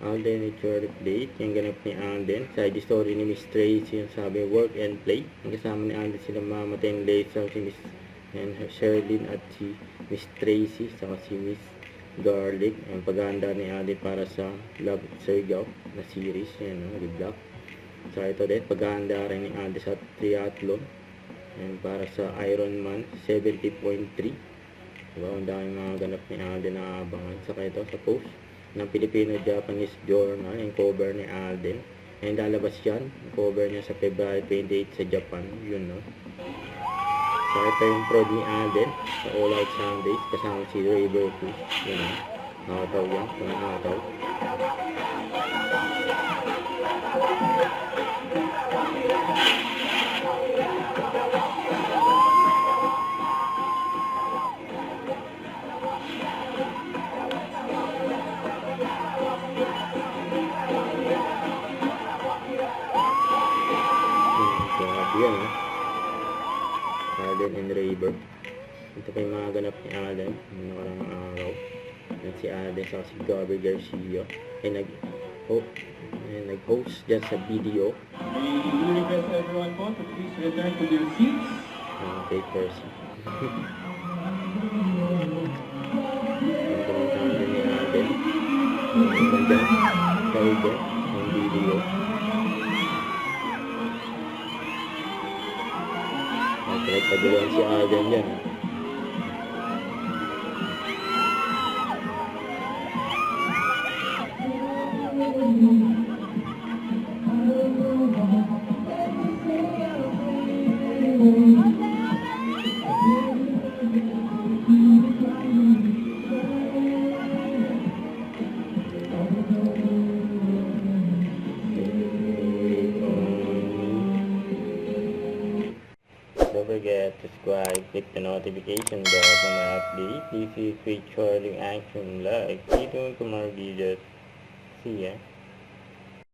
Alden with your plate. Yung ganap ni Alden. Side story ni Miss Tracy yung sabi work and play. Ang kasama ni Alden sila mamatay ng Lisa, si Miss and Sherlyn at si Miss Tracy saka si Miss Garlic. Ang paghahanda ni Alden para sa Love Sergap na series. Yan, no? Good luck. So ito din, paghahanda rin ni Alden sa triathlon. And para sa Ironman 70.3. Diba? Ang daming mga ganap ni Alden na abangan. Saka ito sa post ng Filipino-Japanese Journal, yung cover ni Alden. And lalabas yan, yung cover niya sa February 28 sa Japan, yun, no? So ito yung prod ni Alden sa All Out Sundays, kasama si River Cruz, yun, no? Nakataw yan, kung nakataw. Yan, Alden and River. Ito pa yung mga ganap ni Alden yung nakarang araw. Yan si Alden sa si Gabby Garcia ay nag-host dyan sa video. We request everyone po to please return to their seats. Take person. Ang kumantang din ni Alden. Nandyan, Alden, ang video. Nagpaguluhan si Alden yan. Don't forget to subscribe, click the notification bell for my update. This is featuring action like. Stay tuned for more videos. See ya.